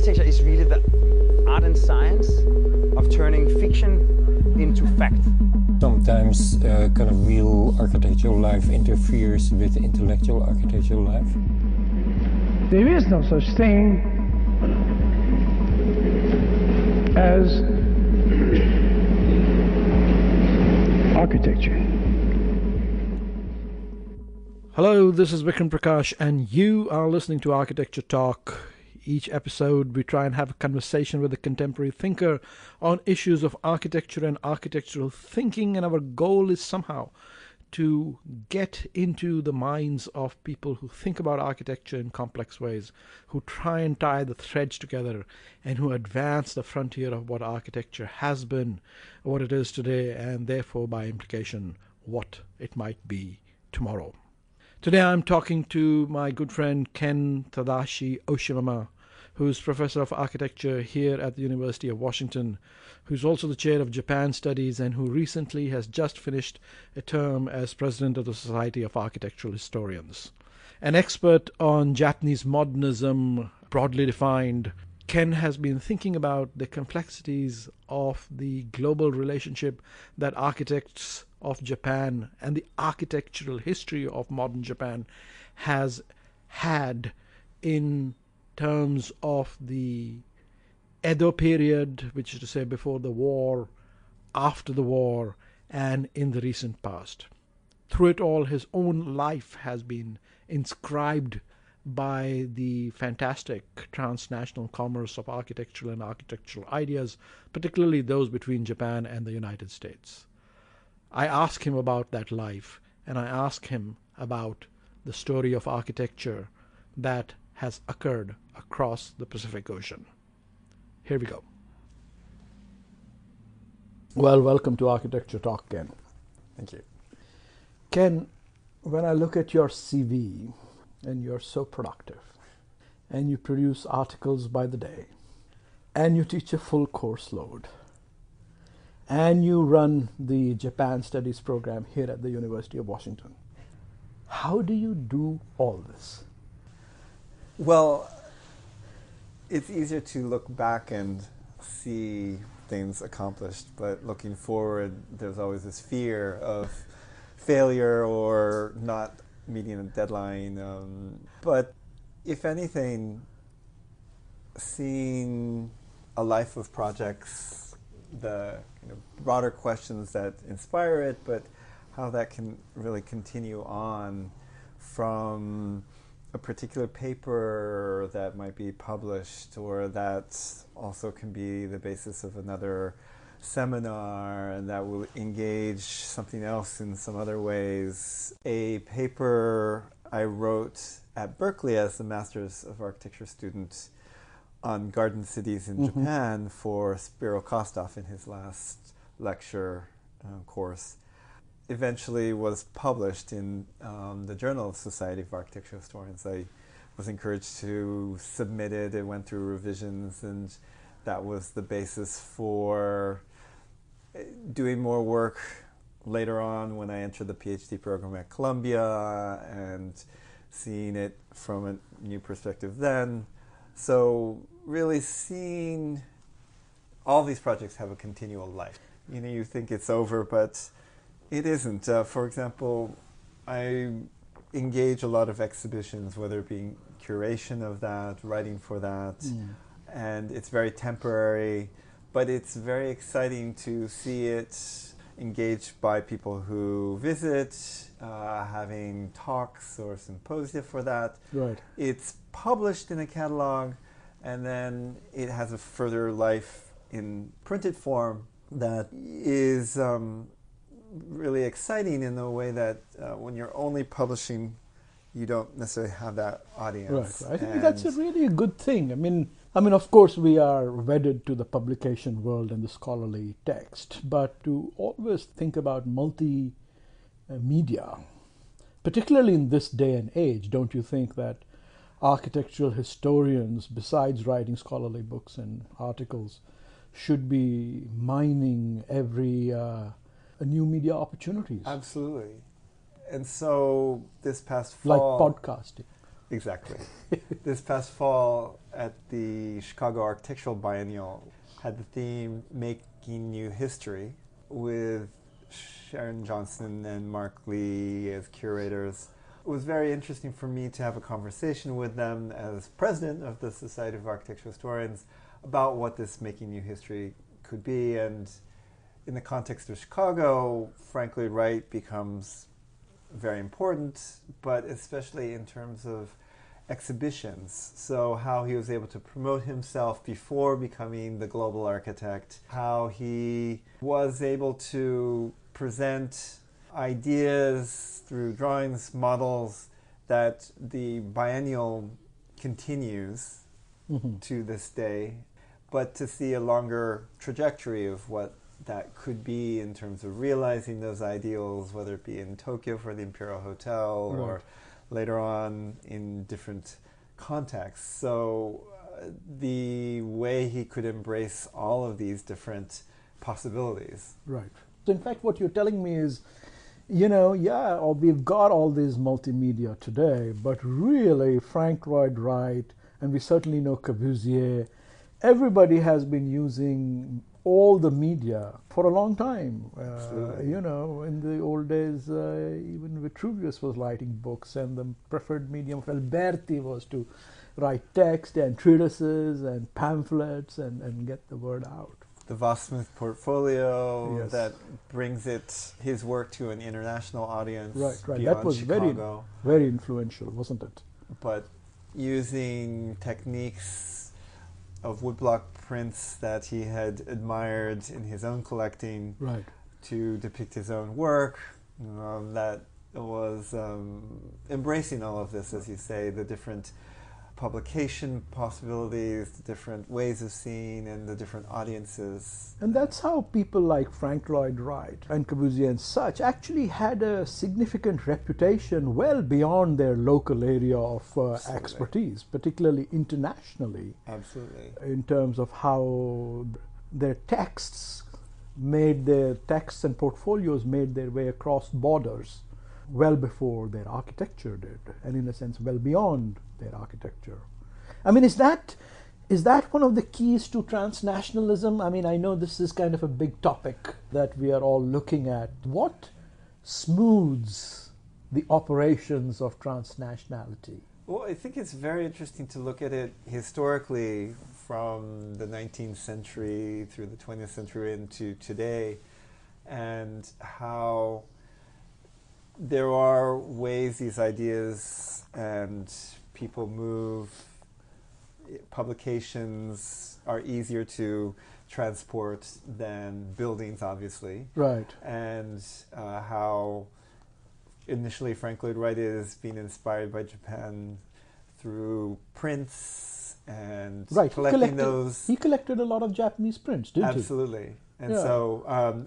Architecture is really the art and science of turning fiction into fact. Sometimes kind of real architectural life interferes with intellectual architectural life. There is no such thing as architecture. Hello, this is Vikram Prakash, and you are listening to Architecture Talk. Each episode, we try and have a conversation with a contemporary thinker on issues of architecture and architectural thinking, and our goal is somehow to get into the minds of people who think about architecture in complex ways, who try and tie the threads together, and who advance the frontier of what architecture has been, what it is today, and therefore, by implication, what it might be tomorrow. Today I'm talking to my good friend Ken Tadashi Oshima, who's Professor of Architecture here at the University of Washington, who's also the Chair of Japan Studies, and who recently has just finished a term as President of the Society of Architectural Historians. An expert on Japanese modernism, broadly defined, Ken has been thinking about the complexities of the global relationship that architects of Japan and the architectural history of modern Japan has had in terms of the Edo period, which is to say before the war, after the war, and in the recent past. Through it all, his own life has been inscribed by the fantastic transnational commerce of architectural and architectural ideas, particularly those between Japan and the United States. I ask him about that life, and I ask him about the story of architecture that has occurred across the Pacific Ocean. Here we go. Well, welcome to Architecture Talk, Ken. Thank you. Ken, when I look at your CV, and you're so productive, and you produce articles by the day, and you teach a full course load, and you run the Japan Studies program here at the University of Washington. How do you do all this? Well, it's easier to look back and see things accomplished, but looking forward, there's always this fear of failure or not meeting a deadline. But if anything, seeing a life of projects, the broader questions that inspire it, but how that can really continue on from a particular paper that might be published, or that also can be the basis of another seminar, and that will engage something else in some other ways. A paper I wrote at Berkeley as a Master's of Architecture student on garden cities in Japan for Spiro Kostov in his last lecture course eventually was published in the Journal of Society of Architectural Historians. I was encouraged to submit it. It went through revisions, and that was the basis for doing more work later on when I entered the PhD program at Columbia and seeing it from a new perspective then. So really seeing all these projects have a continual life. You think it's over, but it isn't. For example, I engage a lot of exhibitions, whether it be curation of that, writing for that, and it's very temporary, but it's very exciting to see it engaged by people who visit, having talks or symposia for that. Right. It's published in a catalog, and then it has a further life in printed form that is really exciting in the way that when you're only publishing, you don't necessarily have that audience. Right. I think that's really a good thing. I mean, of course, we are wedded to the publication world and the scholarly text, but to always think about multimedia, particularly in this day and age, don't you think that architectural historians, besides writing scholarly books and articles, should be mining every new media opportunities? Absolutely. And so this past fall... Like podcasting. Exactly. This past fall at the Chicago Architectural Biennial had the theme Making New History, with Sharon Johnson and Mark Lee as curators. It was very interesting for me to have a conversation with them as president of the Society of Architectural Historians about what this Making New History could be. And in the context of Chicago, Frank Lloyd Wright becomes very important, but especially in terms of exhibitions. So how he was able to promote himself before becoming the global architect, how he was able to present ideas through drawings, models, that the biennial continues to this day, but to see a longer trajectory of what that could be in terms of realizing those ideals, whether it be in Tokyo for the Imperial Hotel or later on in different contexts. So the way he could embrace all of these different possibilities. Right. So in fact, what you're telling me is, we've got all these multimedia today, but really Frank Lloyd Wright, and we certainly know Corbusier, everybody has been using all the media for a long time. In the old days, even Vitruvius was writing books, and the preferred medium of Alberti was to write text and treatises and pamphlets and get the word out. The Voss-Smith portfolio that brings his work to an international audience. Right. Beyond That was Chicago. very influential, wasn't it? But using techniques of woodblock prints that he had admired in his own collecting to depict his own work, that was embracing all of this, as you say, the different publication possibilities, the different ways of seeing, and the different audiences. And that's how people like Frank Lloyd Wright and Corbusier and such actually had a significant reputation well beyond their local area of expertise, particularly internationally. Absolutely. In terms of how their texts and portfolios made their way across borders well before their architecture did, and in a sense well beyond their architecture. I mean, is that one of the keys to transnationalism? I mean, I know this is kind of a big topic that we are all looking at. What smooths the operations of transnationality? Well, I think it's very interesting to look at it historically from the 19th century through the 20th century into today, and how there are ways these ideas and people move. Publications are easier to transport than buildings, obviously. Right. And how initially Frank Lloyd Wright is being inspired by Japan through prints and collecting those. He collected a lot of Japanese prints, didn't he? Absolutely. And so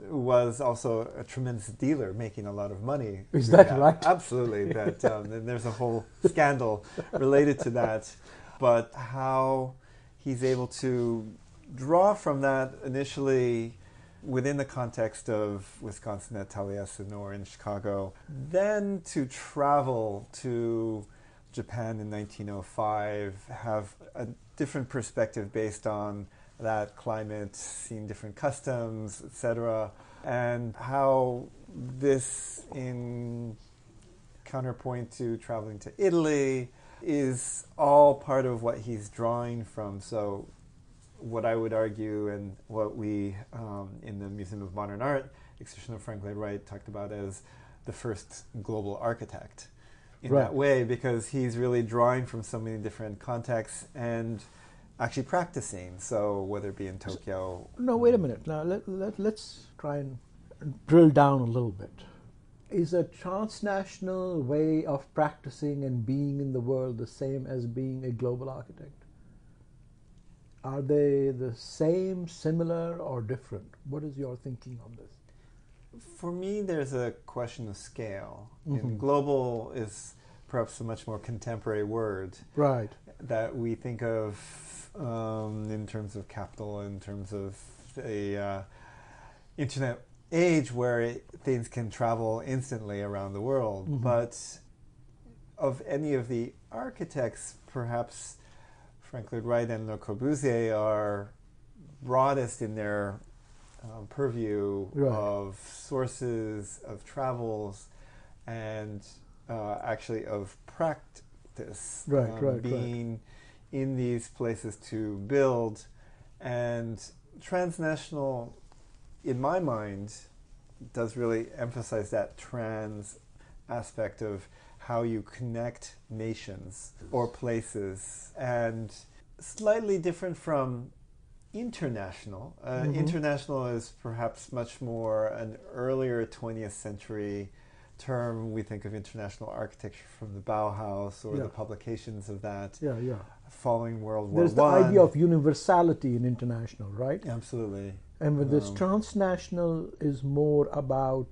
was also a tremendous dealer, making a lot of money. Is that right? Absolutely. And there's a whole scandal related to that. But how he's able to draw from that initially within the context of Wisconsin at Taliesin or in Chicago, then to travel to Japan in 1905, have a different perspective based on that climate, seeing different customs, etc., and how this, in counterpoint to traveling to Italy, is all part of what he's drawing from. So what I would argue, and what we in the Museum of Modern Art exhibition of Frank Lloyd Wright talked about as the first global architect in that way, because he's really drawing from so many different contexts and actually practicing. So whether it be in Tokyo. No, wait a minute. Now let's try and drill down a little bit. Is a transnational way of practicing and being in the world the same as being a global architect? Are they the same, similar, or different? What is your thinking on this? For me, there's a question of scale. And global is perhaps a much more contemporary word. Right. That we think of in terms of capital, in terms of a internet age where things can travel instantly around the world. But of any of the architects, perhaps Frank Lloyd Wright and Le Corbusier are broadest in their purview of sources, of travels, and actually of practice, being in these places to build. And transnational, in my mind, does really emphasize that trans aspect of how you connect nations or places, and slightly different from international. International is perhaps much more an earlier 20th century term. We think of international architecture from the Bauhaus or the publications of that following World War I. There's the idea of universality in international, right? Absolutely. And with this transnational is more about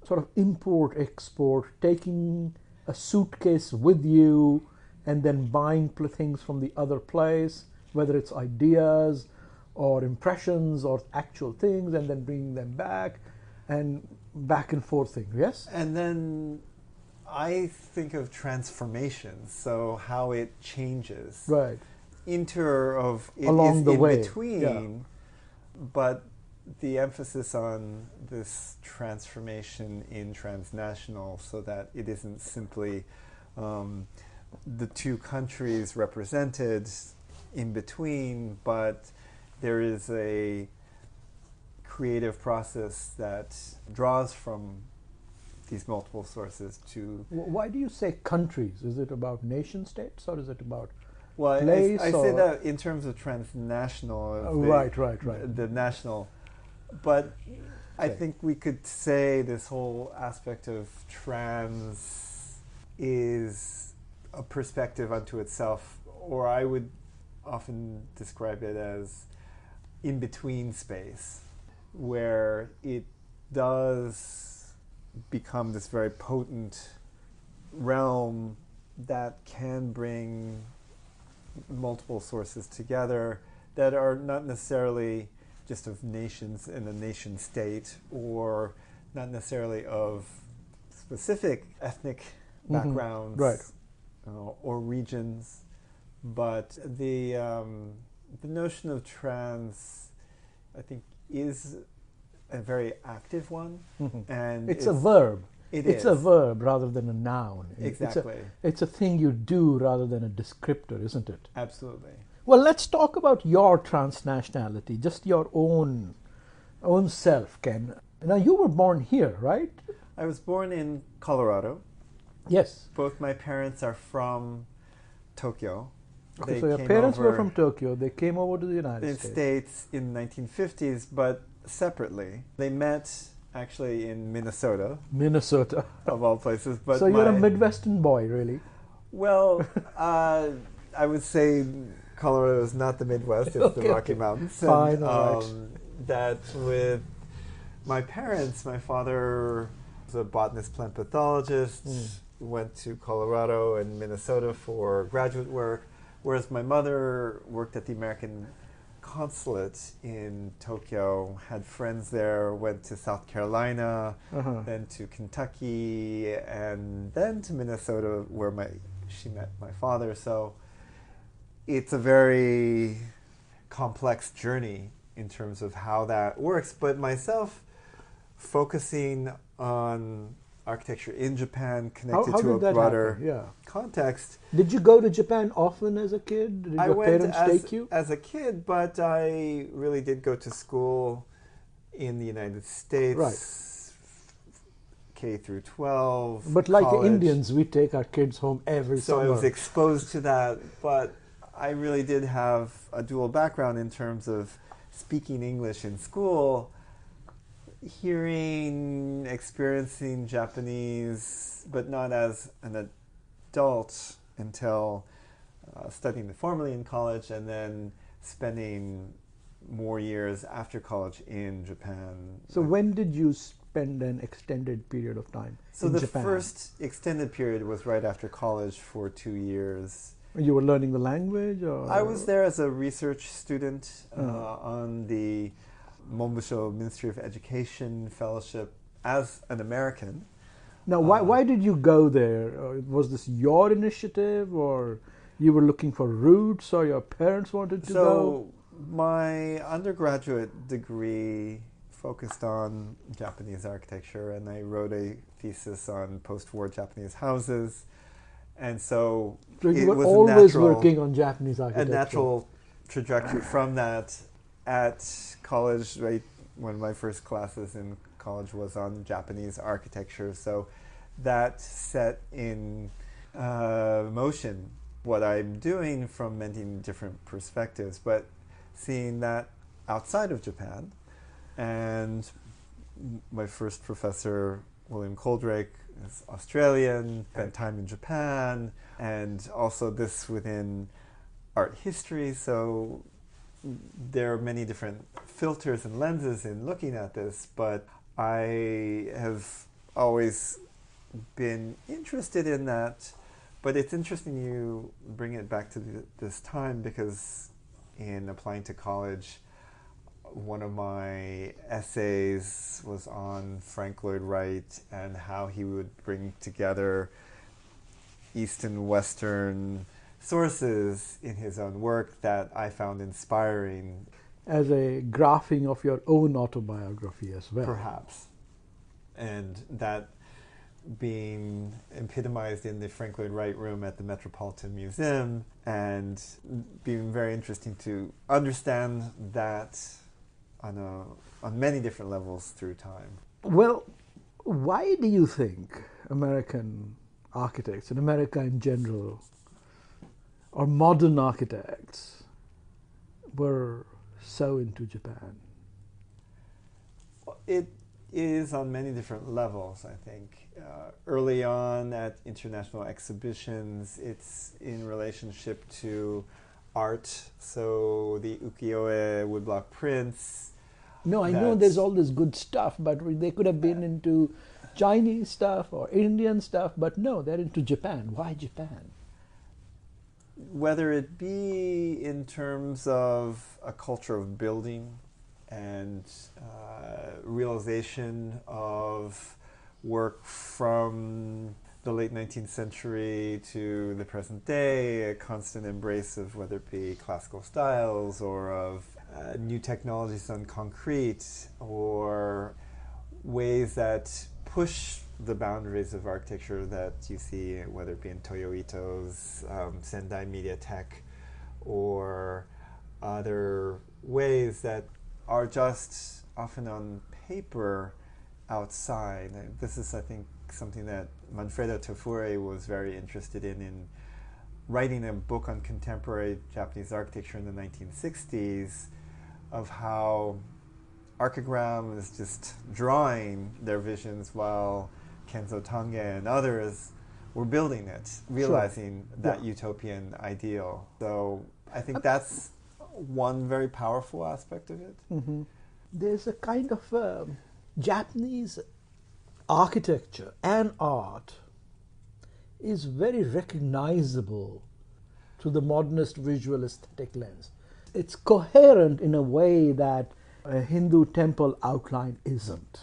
sort of import, export, taking a suitcase with you and then buying things from the other place, whether it's ideas or impressions or actual things, and then bringing them back and back and forth thing, yes? And then I think of transformation, so how it changes. Right. Along the way. Between, but the emphasis on this transformation in transnational, so that it isn't simply the two countries represented in between, but there is a creative process that draws from these multiple sources to... Why do you say countries? Is it about nation states or is it about place? I say that in terms of transnational. Right. The national. But I think we could say this whole aspect of trans is a perspective unto itself, or I would often describe it as in-between space, where it does become this very potent realm that can bring multiple sources together that are not necessarily just of nations in a nation state, or not necessarily of specific ethnic backgrounds or regions, but the notion of trans, I think, is a very active one, and it's a verb. It's a verb rather than a noun. Exactly. It's a thing you do rather than a descriptor, isn't it? Absolutely. Well, let's talk about your transnationality, just your own self, Ken. Now, you were born here, right? I was born in Colorado. Yes. Both my parents are from Tokyo. Okay, so your parents were from Tokyo. They came over to the United States in the 1950s, but separately. They met actually in Minnesota. Minnesota. Of all places. But so you're a Midwestern boy, really? Well, I would say Colorado is not the Midwest, it's the Rocky Mountains. Fine, and, that with my parents, my father was a botanist plant pathologist, went to Colorado and Minnesota for graduate work, whereas my mother worked at the American consulate in Tokyo, had friends there, went to South Carolina, then to Kentucky, and then to Minnesota, where she met my father. So it's a very complex journey in terms of how that works. But myself, focusing on architecture in Japan, connected to a broader context. Did you go to Japan often as a kid? Did your parents take you? As a kid, but I really did go to school in the United States, K through 12. But like Indians, we take our kids home every summer. So I was exposed to that, but I really did have a dual background in terms of speaking English in school, hearing, experiencing Japanese, but not as an adult until studying it formally in college, and then spending more years after college in Japan. So when did you spend an extended period of time in Japan? So the first extended period was right after college for 2 years. You were learning the language? Or? I was there as a research student on the Monbusho Ministry of Education Fellowship as an American. Now, why did you go there? Was this your initiative, or you were looking for roots, or your parents wanted to go? So my undergraduate degree focused on Japanese architecture, and I wrote a thesis on post-war Japanese houses. And so you it were was always working on Japanese a architecture. natural trajectory from that. At college, right, one of my first classes in college was on Japanese architecture, so that set in motion what I'm doing from many different perspectives, but seeing that outside of Japan. And my first professor, William Coldrake, is Australian, spent time in Japan, and also this within art history, so there are many different filters and lenses in looking at this, but I have always been interested in that. But it's interesting you bring it back to this time, because in applying to college, one of my essays was on Frank Lloyd Wright and how he would bring together East and Western sources in his own work that I found inspiring. As a graphing of your own autobiography as well. Perhaps. And that being epitomized in the Frank Lloyd Wright room at the Metropolitan Museum, and being very interesting to understand that on many different levels through time. Well, why do you think American architects, and America in general, or modern architects, were so into Japan? It is on many different levels, I think. Early on at international exhibitions, it's in relationship to art, so the ukiyo-e woodblock prints. No, I know there's all this good stuff, but they could have been into Chinese stuff or Indian stuff, but no, they're into Japan. Why Japan? Whether it be in terms of a culture of building and realization of work from the late 19th century to the present day, a constant embrace of whether it be classical styles or of new technologies on concrete, or ways that push the boundaries of architecture that you see, whether it be in Toyo Ito's Sendai MediaTek, or other ways that are just often on paper outside. This is, I think, something that Manfredo Tofure was very interested in writing a book on contemporary Japanese architecture in the 1960s, of how Archigram is just drawing their visions while Kenzo Tange and others were building it, realizing that utopian ideal. So I think that's one very powerful aspect of it. Mm-hmm. There's a kind of Japanese architecture and art is very recognizable through the modernist visual aesthetic lens. It's coherent in a way that a Hindu temple outline isn't.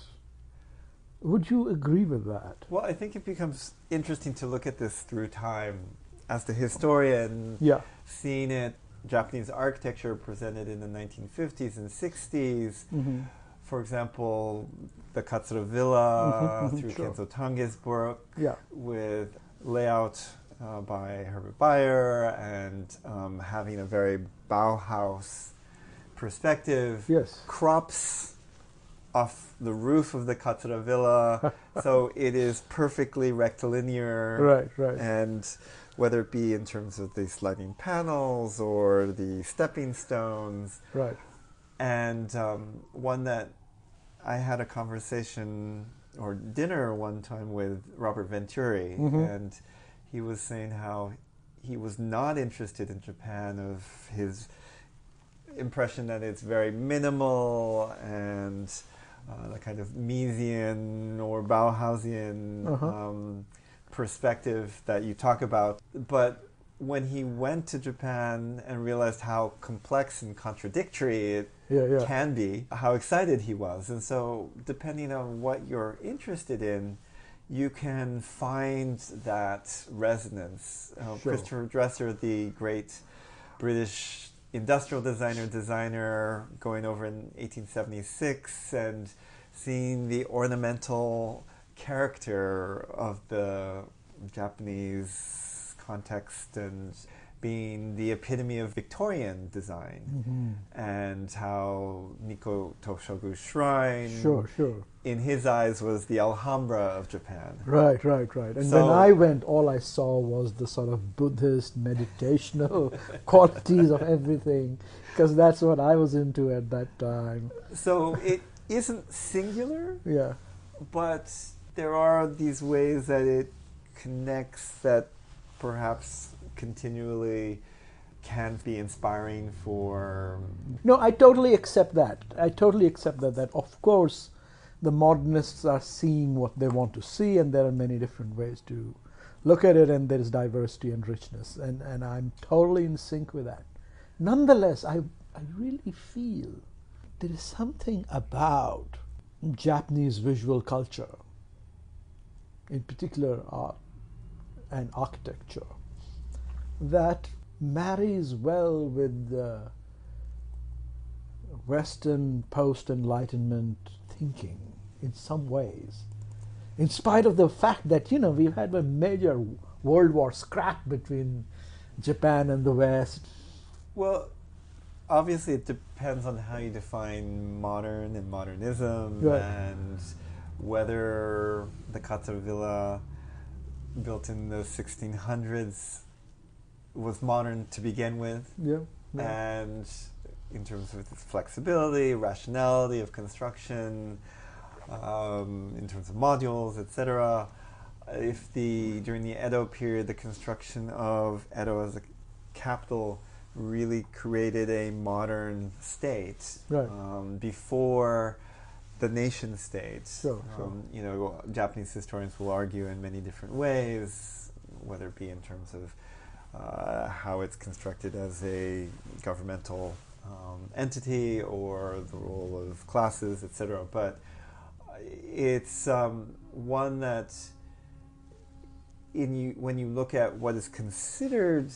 Would you agree with that? Well, I think it becomes interesting to look at this through time. As the historian, seeing it, Japanese architecture presented in the 1950s and 60s, for example, the Katsura Villa through Kenzo Tange's work, with layout by Herbert Bayer, and having a very Bauhaus perspective, crops off the roof of the Katsura Villa, so it is perfectly rectilinear, and whether it be in terms of the sliding panels or the stepping stones. And one that I had a conversation or dinner one time with Robert Venturi, and he was saying how he was not interested in Japan, of his impression that it's very minimal and the kind of Miesian or Bauhausian perspective that you talk about. But when he went to Japan and realized how complex and contradictory it can be, how excited he was. And so depending on what you're interested in, you can find that resonance. Sure. Christopher Dresser, the great British industrial designer going over in 1876 and seeing the ornamental character of the Japanese context and being the epitome of Victorian design, and how Nikko Toshogu Shrine, in his eyes, was the Alhambra of Japan. Right. And So- when I went, all I saw was the sort of Buddhist meditational qualities of everything, because that's what I was into at that time. So it isn't singular, Yeah. but there are these ways that it connects that perhaps continually can be inspiring for... No, I totally accept that. That of course the modernists are seeing what they want to see, and there are many different ways to look at it, and there is diversity and richness, and I'm totally in sync with that. Nonetheless, I really feel there is something about Japanese visual culture, in particular art and architecture, that marries well with the Western post-Enlightenment thinking in some ways, in spite of the fact that, we've had a major World War scrap between Japan and the West. Well, obviously it depends on how you define modern and modernism, Right. and whether the Katsura Villa built in the 1600s was modern to begin with, Yeah. and in terms of its flexibility, rationality of construction, in terms of modules, etc. If during the Edo period, the construction of Edo as a capital really created a modern state, Right. before the nation state. Sure. Japanese historians will argue in many different ways, whether it be in terms of how it's constructed as a governmental entity or the role of classes, etc. But it's one that, when you look at what is considered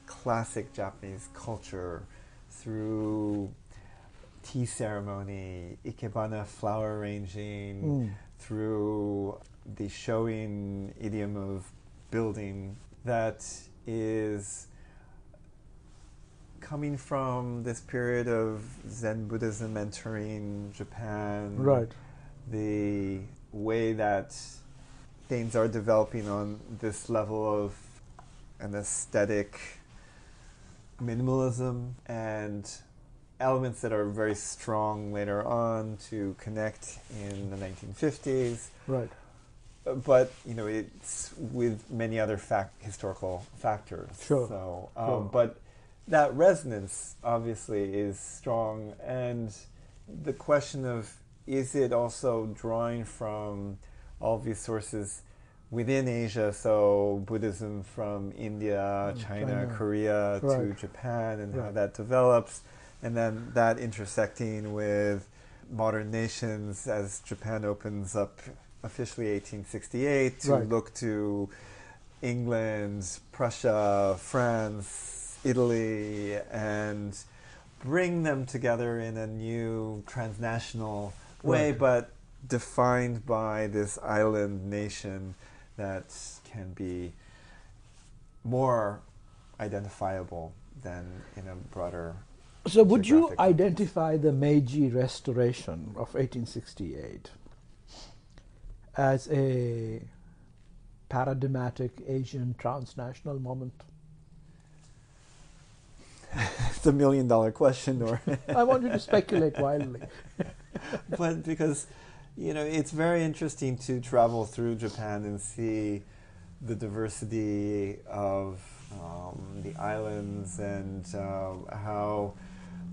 classic Japanese culture through tea ceremony, ikebana flower arranging, through the showing idiom of building, that is coming from this period of Zen Buddhism entering Japan. Right. The way that things are developing on this level of an aesthetic minimalism, and elements that are very strong later on to connect in the 1950s. Right. But it's with many other historical factors. Sure. So, Sure. but that resonance obviously is strong, and the question of, is it also drawing from all these sources within Asia? So Buddhism from India, China, Korea to Right. Japan, and how Right. that develops, and then that intersecting with modern nations as Japan opens up officially 1868 to Right. look to England, Prussia, France, Italy, and bring them together in a new transnational way, Right. but defined by this island nation that can be more identifiable than in a broader... So would you geographic identify the Meiji Restoration of 1868 as a paradigmatic Asian transnational moment? It's $1 million question, or... I want you to speculate wildly. But because, it's very interesting to travel through Japan and see the diversity of the islands, and how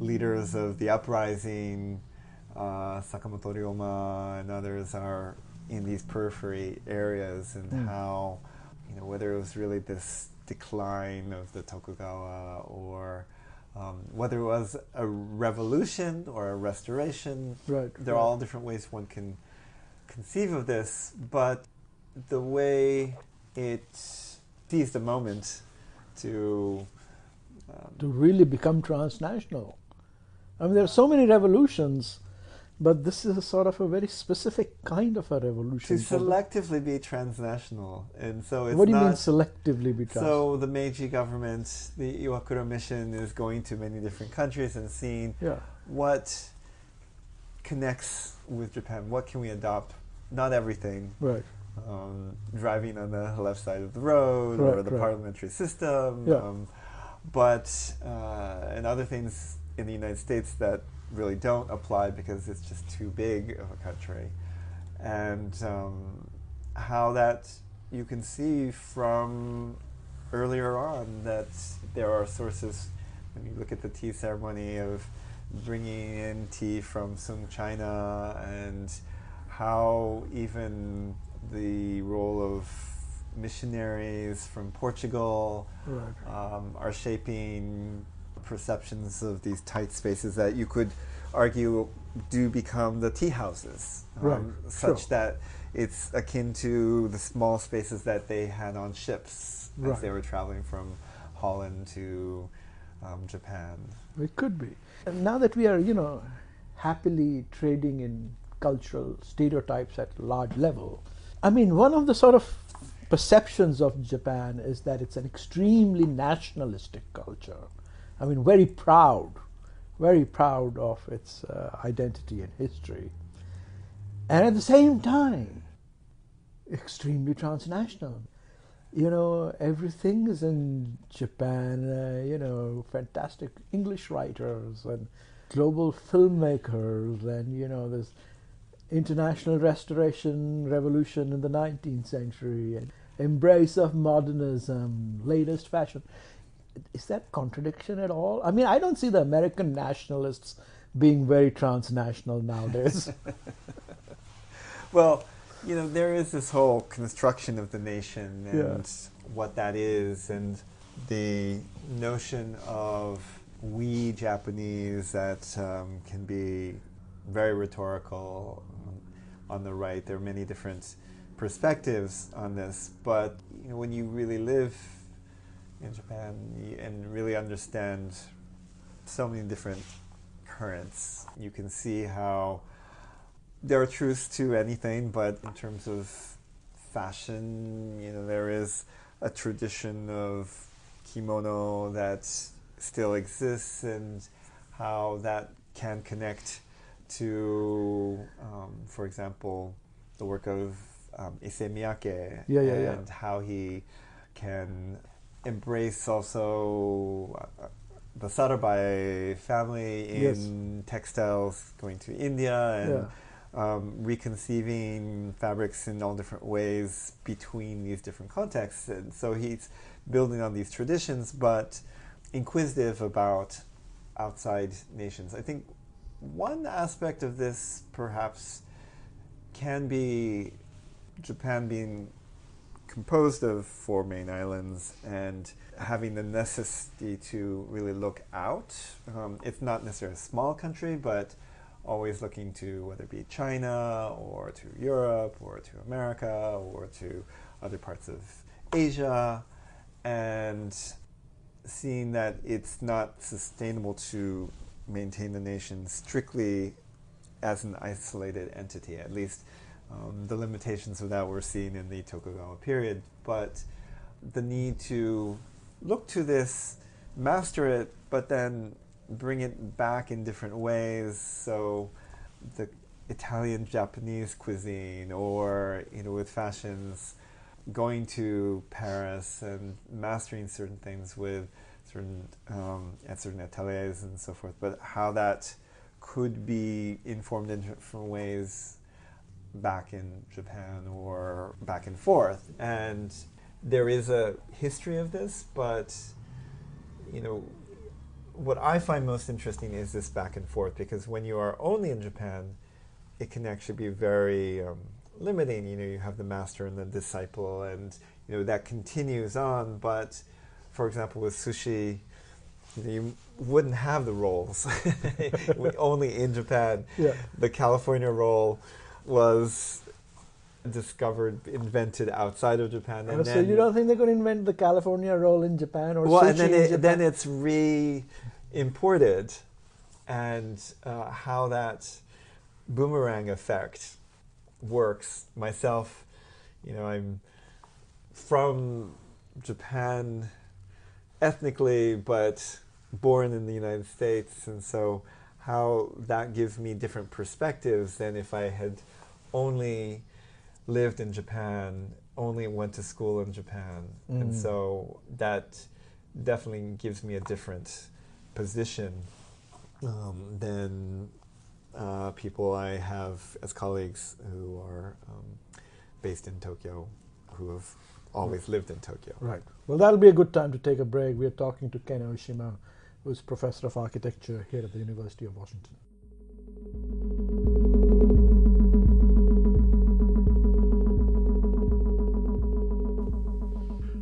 leaders of the uprising, Sakamoto Ryoma and others, are in these periphery areas, and how, whether it was really this decline of the Tokugawa, or whether it was a revolution or a restoration. Right. There are all different ways one can conceive of this, but the way it seized the moment to really become transnational. I mean, there are so many revolutions, but this is a sort of a very specific kind of a revolution. to selectively be transnational. And so it's What do you mean not selectively be transnational? so the Meiji government, the Iwakura mission, is going to many different countries and seeing Yeah. what connects with Japan. What can we adopt? Not everything. Right. Driving on the left side of the road, or the parliamentary system, Yeah. and other things in the United States that really don't apply because it's just too big of a country. And how that you can see from earlier on that there are sources, when you look at the tea ceremony, of bringing in tea from Sung China, and how even the role of missionaries from Portugal are shaping perceptions of these tight spaces that you could argue do become the tea houses, such that it's akin to the small spaces that they had on ships as they were traveling from Holland to Japan. It could be. And now that we are, happily trading in cultural stereotypes at large level, I mean, one of the sort of perceptions of Japan is that it's an extremely nationalistic culture. I mean, very proud of its identity and history. And at the same time, extremely transnational. Everything is in Japan, fantastic English writers and global filmmakers, and, there's international restoration revolution in the 19th century, and embrace of modernism, latest fashion. Is that contradiction at all? I mean, I don't see the American nationalists being very transnational nowadays. Well, there is this whole construction of the nation and what that is, and the notion of we Japanese that can be very rhetorical on the right. There are many different perspectives on this, but when you really live in Japan and really understand so many different currents, you can see how there are truths to anything, but in terms of fashion, there is a tradition of kimono that still exists, and how that can connect to, for example, the work of Issei Miyake, and how he can embrace also the Sarabai family in textiles, going to India, and reconceiving fabrics in all different ways between these different contexts. And so he's building on these traditions, but inquisitive about outside nations. I think one aspect of this perhaps can be Japan being composed of 4 main islands and having the necessity to really look out. It's not necessarily a small country, but always looking to whether it be China or to Europe or to America or to other parts of Asia, and seeing that it's not sustainable to maintain the nation strictly as an isolated entity, at least the limitations of that we're seeing in the Tokugawa period, but the need to look to this, master it, but then bring it back in different ways. So the Italian-Japanese cuisine, or with fashions, going to Paris and mastering certain things with certain at certain ateliers and so forth, but how that could be informed in different ways back in Japan or back and forth. And there is a history of this, but what I find most interesting is this back and forth, because when you are only in Japan, it can actually be very limiting. You have the master and the disciple, and that continues on. But for example, with sushi, you wouldn't have the rolls only in Japan. The California roll was invented outside of Japan. And so you don't think they could invent the California roll in Japan or sushi and in Japan? then it's re-imported, and how that boomerang effect works. Myself, I'm from Japan ethnically, but born in the United States, and so how that gives me different perspectives than if I had only lived in Japan, only went to school in Japan. And so that definitely gives me a different position than people I have as colleagues who are based in Tokyo, who have always lived in Tokyo. Right. Well, that'll be a good time to take a break. We're talking to Ken Oshima, who's Professor of Architecture here at the University of Washington.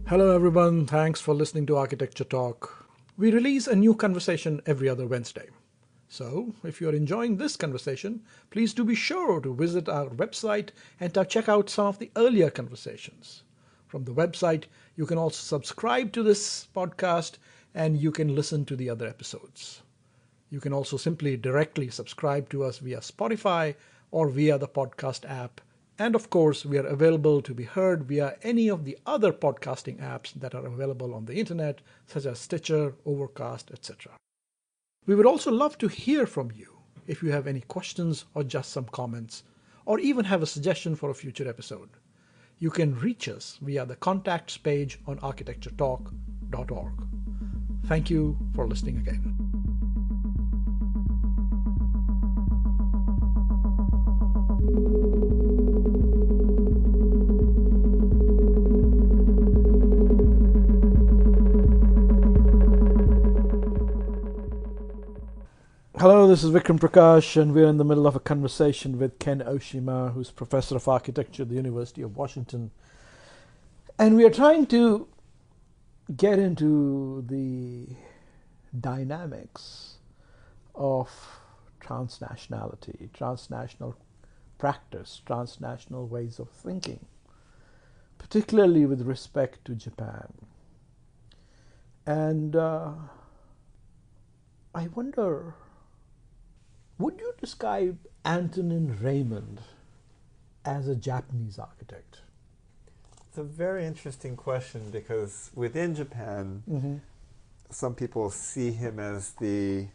Hello everyone, thanks for listening to Architecture Talk. We release a new conversation every other Wednesday. So, if you're enjoying this conversation, please do be sure to visit our website and to check out some of the earlier conversations. From the website, you can also subscribe to this podcast and you can listen to the other episodes. You can also simply directly subscribe to us via Spotify or via the podcast app. And of course, we are available to be heard via any of the other podcasting apps that are available on the internet, such as Stitcher, Overcast, etc. We would also love to hear from you if you have any questions or just some comments, or even have a suggestion for a future episode. You can reach us via the contacts page on architecturetalk.org. Thank you for listening again. Hello, this is Vikram Prakash, and we're in the middle of a conversation with Ken Oshima, who's Professor of Architecture at the University of Washington. And we are trying to get into the dynamics of transnationality, transnational practice, transnational ways of thinking, particularly with respect to Japan. And I wonder, would you describe Antonin Raymond as a Japanese architect? It's a very interesting question, because within Japan, some people see him as the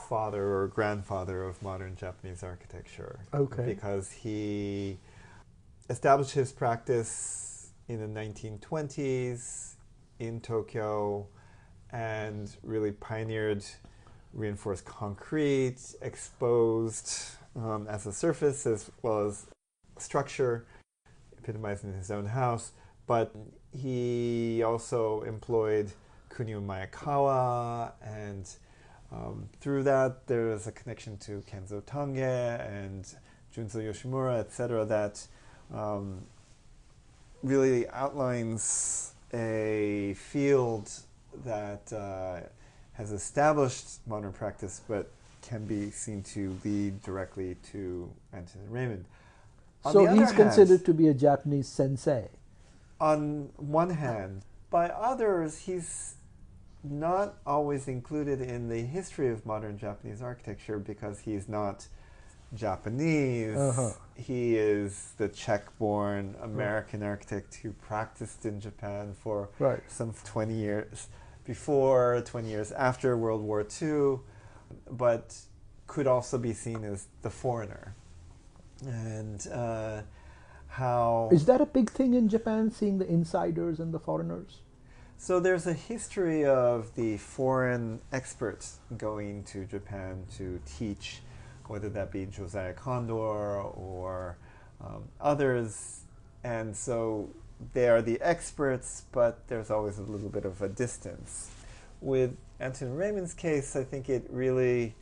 father or grandfather of modern Japanese architecture. Okay. Because he established his practice in the 1920s in Tokyo and really pioneered reinforced concrete, exposed as a surface as well as structure, epitomizing his own house. But he also employed Kunio Maekawa, and through that there is a connection to Kenzo Tange and Junzo Yoshimura, etc., that really outlines a field that has established modern practice, but can be seen to lead directly to Antonin Raymond. So he's considered to be a Japanese sensei. On one hand. By others, he's not always included in the history of modern Japanese architecture because he's not Japanese. He is the Czech-born American architect who practiced in Japan for some 20 years before, 20 years after World War II, but could also be seen as the foreigner. And how... Is that a big thing in Japan, seeing the insiders and the foreigners? So there's a history of the foreign experts going to Japan to teach, whether that be Josiah Condor or others. And so they are the experts, but there's always a little bit of a distance. With Antonin Raymond's case, I think it really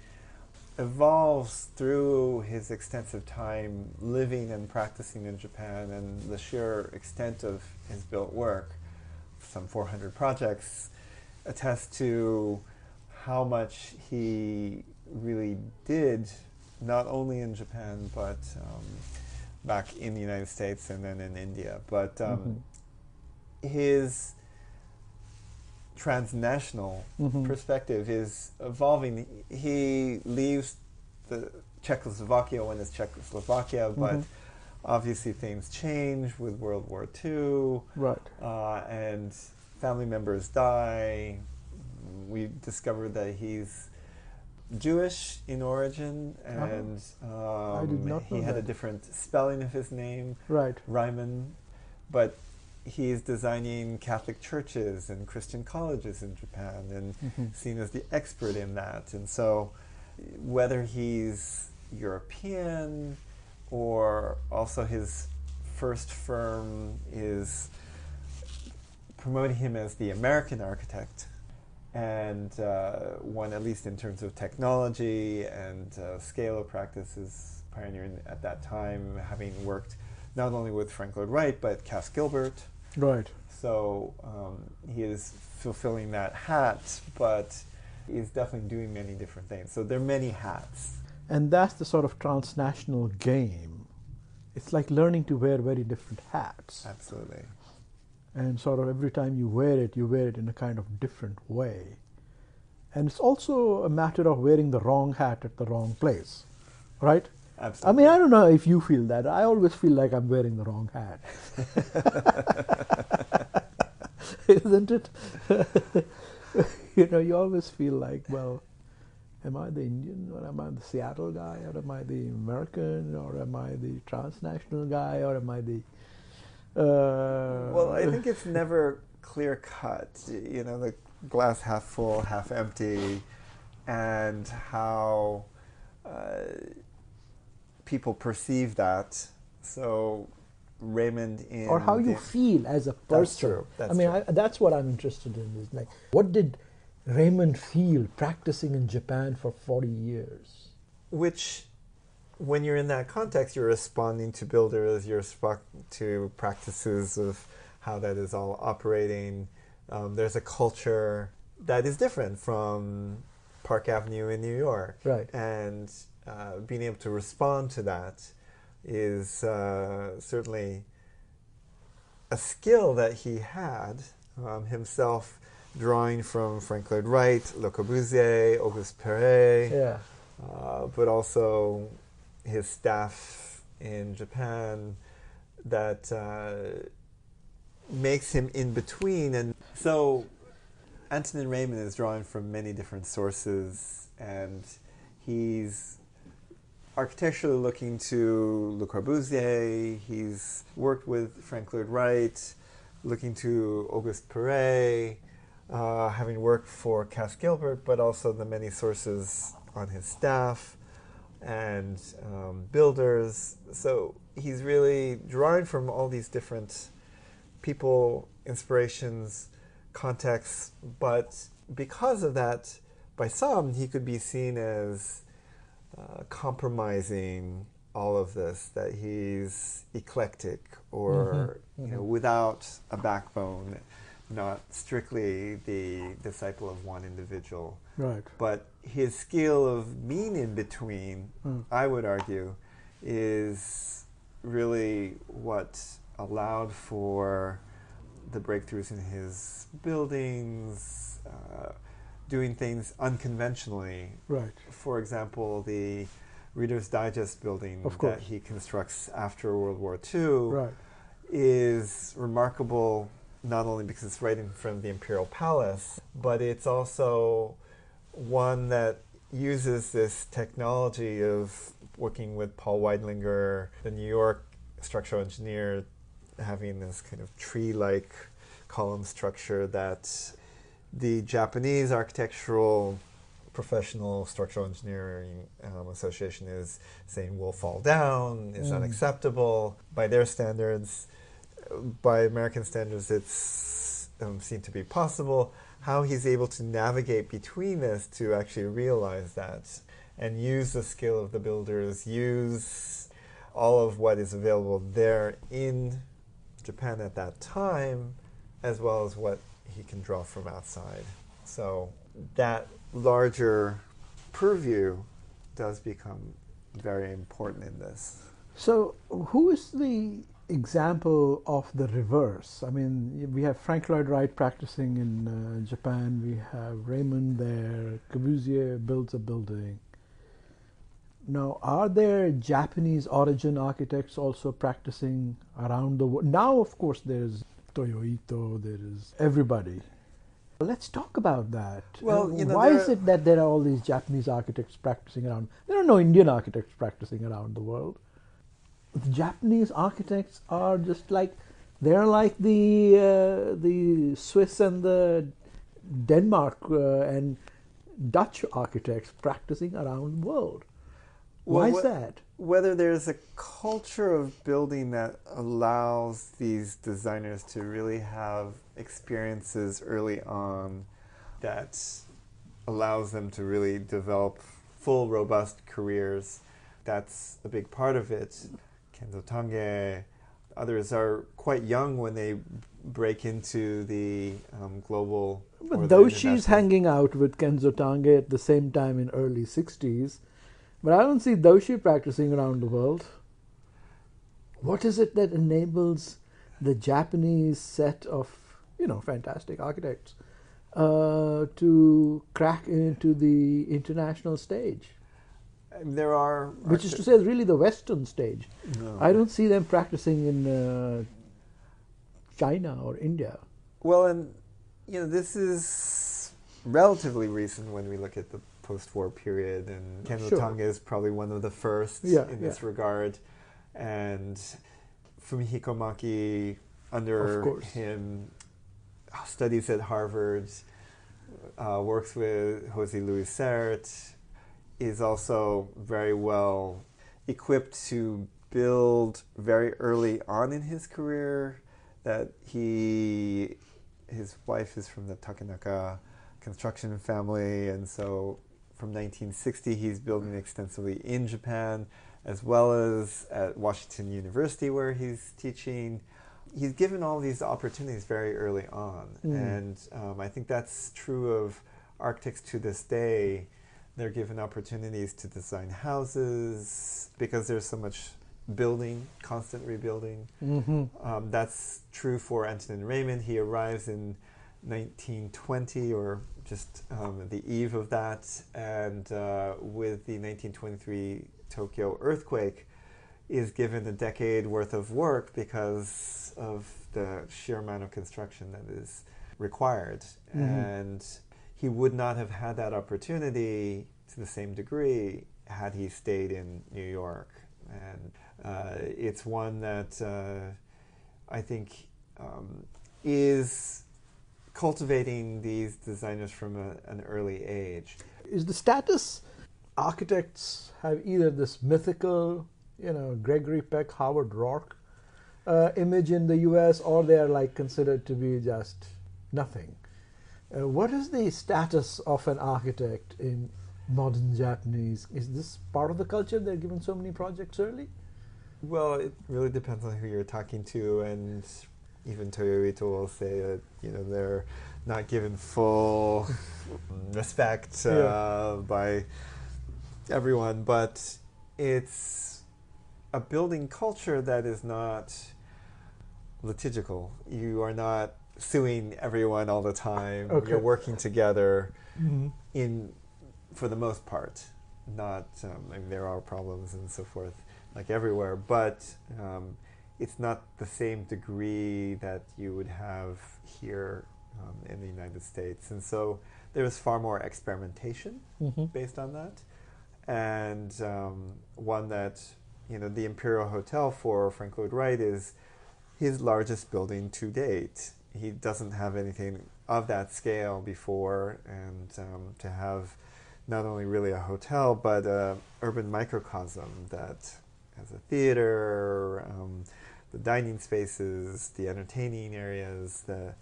evolves through his extensive time living and practicing in Japan and the sheer extent of his built work. Some 400 projects attest to how much he really did, not only in Japan, but back in the United States and then in India. But his transnational perspective is evolving. He leaves the Czechoslovakia when it's Czechoslovakia, but obviously things change with World War II. Right. And family members die. We discovered that he's Jewish in origin, and I did not he know had that. a different spelling of his name, Right. Raymond, but he's designing Catholic churches and Christian colleges in Japan and seen as the expert in that. And so whether he's European or also his first firm is promoting him as the American architect, and one, at least in terms of technology and scale of practice, is pioneering at that time, having worked not only with Frank Lloyd Wright, but Cass Gilbert. Right. So he is fulfilling that hat, but he's definitely doing many different things. So there are many hats. And that's the sort of transnational game. It's like learning to wear very different hats. Absolutely. And sort of every time you wear it in a kind of different way. And it's also a matter of wearing the wrong hat at the wrong place, right? Absolutely. I mean, I don't know if you feel that. I always feel like I'm wearing the wrong hat. Isn't it? You always feel like, well, am I the Indian, or am I the Seattle guy, or am I the American, or am I the transnational guy, or am I the... Well, I think it's never clear cut. The glass half full, half empty, and how people perceive that. So Raymond in... Or how you feel as a person. That's true. That's true. That's what I'm interested in. Is like, what did Raymond feel practicing in Japan for 40 years? Which, when you're in that context, you're responding to builders, you're responding to practices of how that is all operating. There's a culture that is different from Park Avenue in New York. Right. And being able to respond to that is certainly a skill that he had himself, drawing from Frank Lloyd Wright, Le Corbusier, Auguste Perret, but also his staff in Japan, that makes him in between. And so Antonin Raymond is drawing from many different sources, and he's architecturally looking to Le Corbusier, he's worked with Frank Lloyd Wright, looking to Auguste Perret, having worked for Cass Gilbert, but also the many sources on his staff and builders. So he's really drawing from all these different people, inspirations, contexts, but because of that, by some, he could be seen as compromising all of this, that he's eclectic or without a backbone, not strictly the disciple of one individual. Right. But his skill of being in between, I would argue, is really what allowed for the breakthroughs in his buildings, doing things unconventionally. Right. For example, the Reader's Digest building that he constructs after World War II is remarkable, not only because it's right in front of the Imperial Palace, but it's also one that uses this technology of working with Paul Weidlinger, the New York structural engineer, having this kind of tree-like column structure that the Japanese Architectural Professional Structural Engineering Association is saying will fall down, is unacceptable by their standards. By American standards, it's seemed to be possible. How he's able to navigate between this to actually realize that and use the skill of the builders, use all of what is available there in Japan at that time, as well as what he can draw from outside. So that larger purview does become very important in this. So, who is the example of the reverse? I mean, we have Frank Lloyd Wright practicing in Japan. We have Raymond there. Corbusier builds a building. Now, are there Japanese origin architects also practicing around the world? Now, of course, there's Toyo Ito, there is everybody. Let's talk about that. Well, why is it that there are all these Japanese architects practicing around? There are no Indian architects practicing around the world. The Japanese architects are just like they're like the Swiss and the Denmark and Dutch architects practicing around the world. Why is that? Whether there's a culture of building that allows these designers to really have experiences early on that allows them to really develop full, robust careers, that's a big part of it. Kenzo Tange, others are quite young when they break into the global... But though she's hanging out with Kenzo Tange at the same time in early 60s, but I don't see Doshi practicing around the world. What is it that enables the Japanese set of, fantastic architects to crack into the international stage? There are... Which is to say, really the Western stage. No. I don't see them practicing in China or India. Well, and, this is relatively recent when we look at the post-war period, and Kenzo Tange is probably one of the first in this regard. And Fumihiko Maki, under him, studies at Harvard, works with Jose Luis Sert, is also very well equipped to build very early on in his career. That his wife is from the Takenaka construction family, and so from 1960 he's building extensively in Japan, as well as at Washington University where he's teaching. He's given all these opportunities very early on, and I think that's true of architects to this day. They're given opportunities to design houses because there's so much building, constant rebuilding. That's true for Antonin Raymond. He arrives in 1920, or just the eve of that, and with the 1923 Tokyo earthquake, is given a decade worth of work because of the sheer amount of construction that is required. And he would not have had that opportunity to the same degree had he stayed in New York. And it's one that I think is cultivating these designers from an early age. Is the status architects have either this mythical, Gregory Peck, Howard Rourke image in the US, or they are considered to be just nothing? What is the status of an architect in modern Japanese? Is this part of the culture? They're given so many projects early? Well, it really depends on who you're talking to, and even Toyo Ito will say that they're not given full respect by everyone, but it's a building culture that is not litigical. You are not suing everyone all the time. Okay. You're working together for the most part. Not, there are problems and so forth, like everywhere, but it's not the same degree that you would have here in the United States. And so there's far more experimentation based on that. And one that, the Imperial Hotel for Frank Lloyd Wright is his largest building to date. He doesn't have anything of that scale before, and to have not only really a hotel, but an urban microcosm that has a theater, the dining spaces, the entertaining areas, the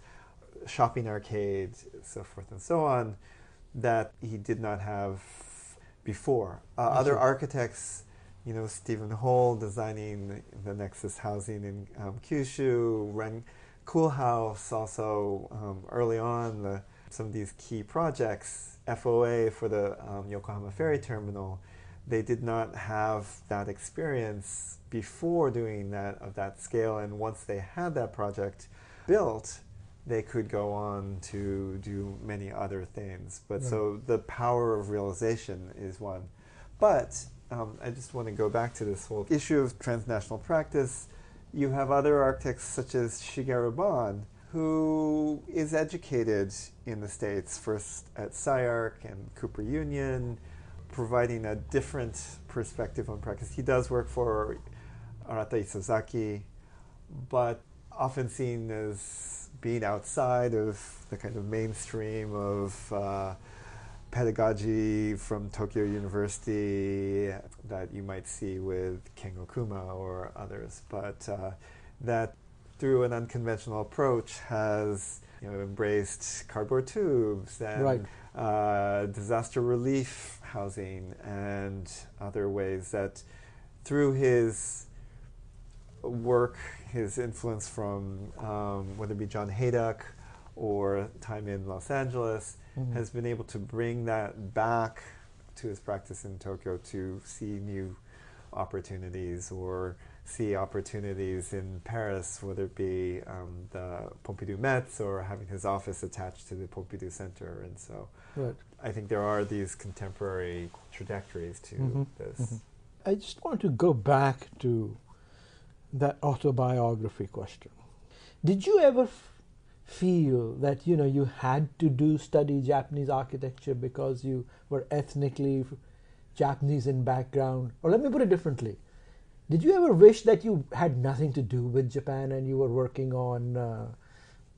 shopping arcade, so forth and so on, that he did not have before. Other architects, Stephen Hole designing the Nexus housing in Kyushu, Ren Koolhaus also early on, some of these key projects, FOA for the Yokohama Ferry Terminal, they did not have that experience before doing that of that scale, and once they had that project built, they could go on to do many other things. But so the power of realization is one. But I just want to go back to this whole issue of transnational practice. You have other architects such as Shigeru Ban, who is educated in the States, first at SCI-Arc and Cooper Union, providing a different perspective on practice. He does work for Arata Isozaki, but often seen as being outside of the kind of mainstream of pedagogy from Tokyo University that you might see with Ken Okuma or others, but that through an unconventional approach has embraced cardboard tubes and disaster relief housing and other ways that through his work, his influence from whether it be John Haydock or time in Los Angeles, has been able to bring that back to his practice in Tokyo to see new opportunities or see opportunities in Paris, whether it be the Pompidou Metz or having his office attached to the Pompidou Center. And so I think there are these contemporary trajectories to this. I just want to go back to that autobiography question. Did you ever feel that you had to study Japanese architecture because you were ethnically Japanese in background? Or let me put it differently. Did you ever wish that you had nothing to do with Japan and you were working on,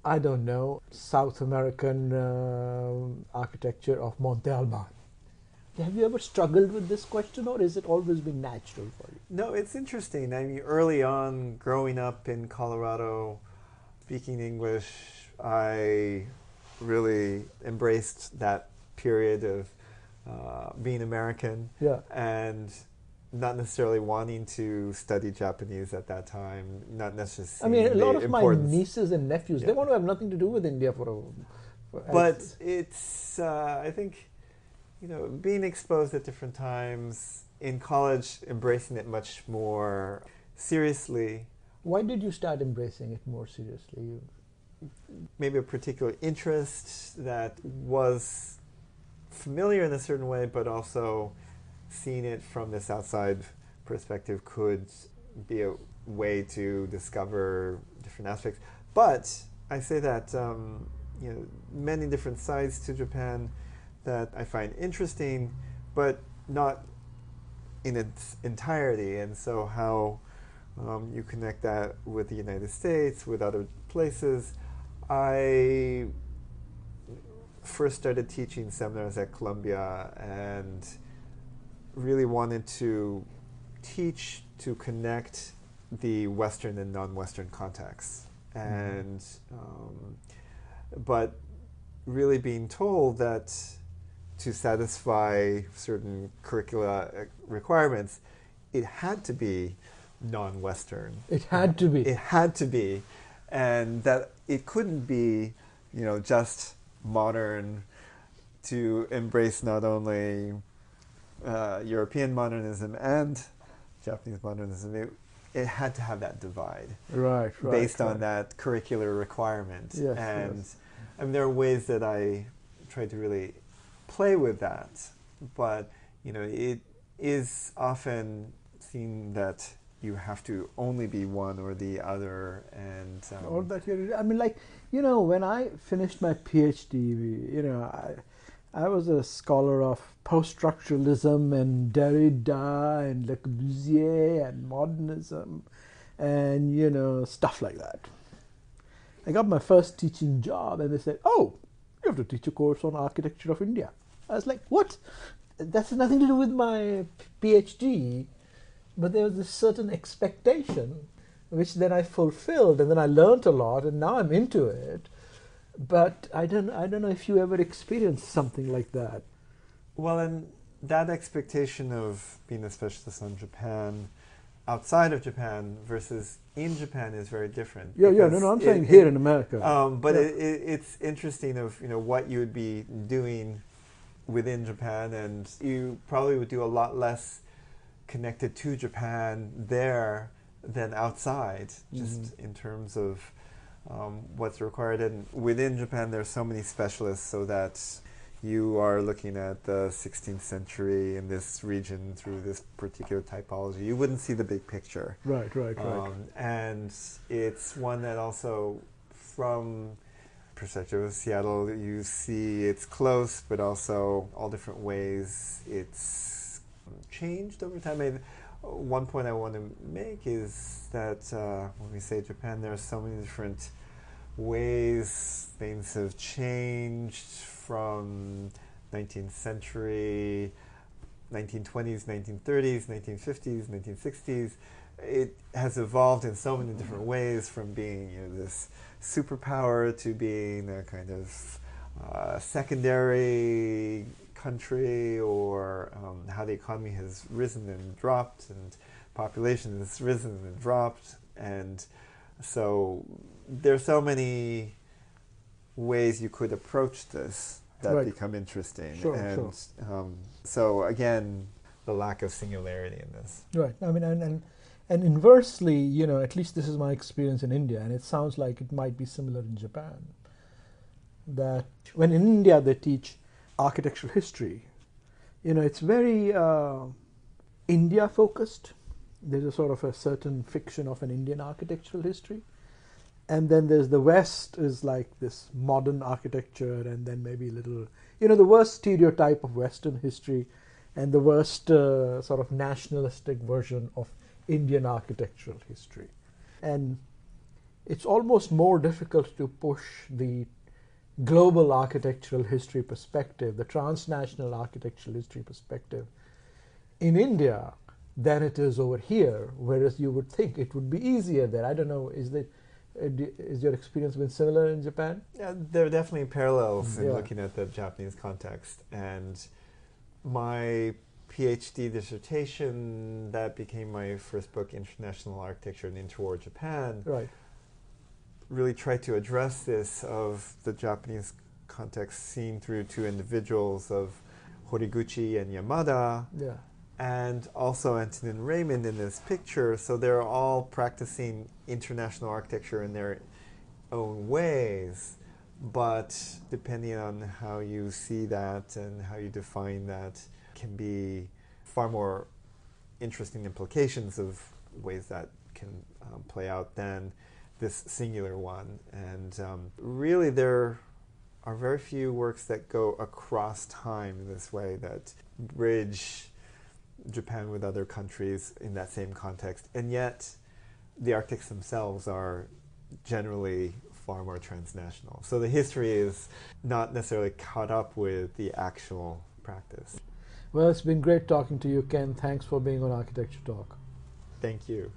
I don't know, South American architecture of Monte Alban? Have you ever struggled with this question, or has it always been natural for you? No, it's interesting. I mean, early on, growing up in Colorado, speaking English, I really embraced that period of being American and not necessarily wanting to study Japanese at that time, not necessarily. I mean, a lot of my nieces and nephews, they want to have nothing to do with India But it's, I think, being exposed at different times in college, embracing it much more seriously. Why did you start embracing it more seriously? Maybe a particular interest that was familiar in a certain way, but also seeing it from this outside perspective could be a way to discover different aspects. But I say that many different sides to Japan that I find interesting, but not in its entirety. And so how you connect that with the United States, with other places. I first started teaching seminars at Columbia and really wanted to teach to connect the Western and non-Western contexts. And but really being told that to satisfy certain curricula requirements, it had to be non-Western. It had to be. It had to be. And that it couldn't be, just modern, to embrace not only European modernism and Japanese modernism. It had to have that divide. Right. Based on that curricular requirement. Yes, and I mean, there are ways that I try to really play with that, but it is often seen that you have to only be one or the other, and or that I mean, when I finished my PhD, I was a scholar of post-structuralism and Derrida and Le Corbusier and modernism and stuff like that. I got my first teaching job and they said, "Oh, you have to teach a course on architecture of India." I was like, "What? That's nothing to do with my PhD." But there was this certain expectation, which then I fulfilled, and then I learned a lot, and now I'm into it. But I don't know if you ever experienced something like that. Well, and that expectation of being a specialist on Japan, outside of Japan versus in Japan is very different. I'm saying here in America. But it's interesting of what you would be doing within Japan, and you probably would do a lot less connected to Japan there than outside, just in terms of what's required. And within Japan, there's so many specialists, so that you are looking at the 16th century in this region through this particular typology. You wouldn't see the big picture. Right. And it's one that also, from perspective of Seattle, you see it's close, but also all different ways it's changed over time. I mean, one point I want to make is that when we say Japan, there are so many different ways things have changed from 19th century, 1920s, 1930s, 1950s, 1960s. It has evolved in so many different ways, from being this superpower to being a kind of secondary country, or how the economy has risen and dropped, and population has risen and dropped. And so there are so many ways you could approach this that become interesting. Sure. So again, the lack of singularity in this. Right. I mean, and inversely, at least this is my experience in India, and it sounds like it might be similar in Japan, that when in India they teach architectural history, it's very India focused. There's a sort of a certain fiction of an Indian architectural history. And then there's the West is like this modern architecture, and then maybe a little, the worst stereotype of Western history, and the worst sort of nationalistic version of Indian architectural history. And it's almost more difficult to push the global architectural history perspective, the transnational architectural history perspective in India than it is over here, whereas you would think it would be easier there. I don't know, is your experience been similar in Japan? Yeah, there are definitely parallels in looking at the Japanese context. And my PhD dissertation, that became my first book, International Architecture and Interwar Japan, really tried to address this of the Japanese context seen through two individuals of Horiguchi and Yamada, and also Antonin Raymond in this picture. So they're all practicing international architecture in their own ways, but depending on how you see that and how you define that, can be far more interesting implications of ways that can play out than this singular one. And really there are very few works that go across time in this way, that bridge Japan with other countries in that same context. And yet the architects themselves are generally far more transnational. So the history is not necessarily caught up with the actual practice. Well, it's been great talking to you, Ken. Thanks for being on Architecture Talk. Thank you.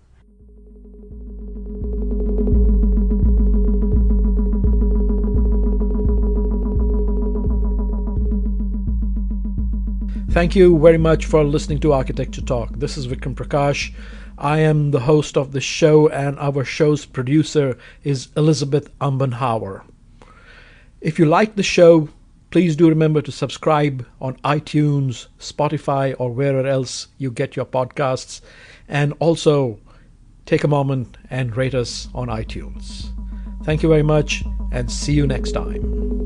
Thank you very much for listening to Architecture Talk. This is Vikram Prakash. I am the host of the show, and our show's producer is Elizabeth Umbenhauer. If you like the show, please do remember to subscribe on iTunes, Spotify, or wherever else you get your podcasts. And also take a moment and rate us on iTunes. Thank you very much, and see you next time.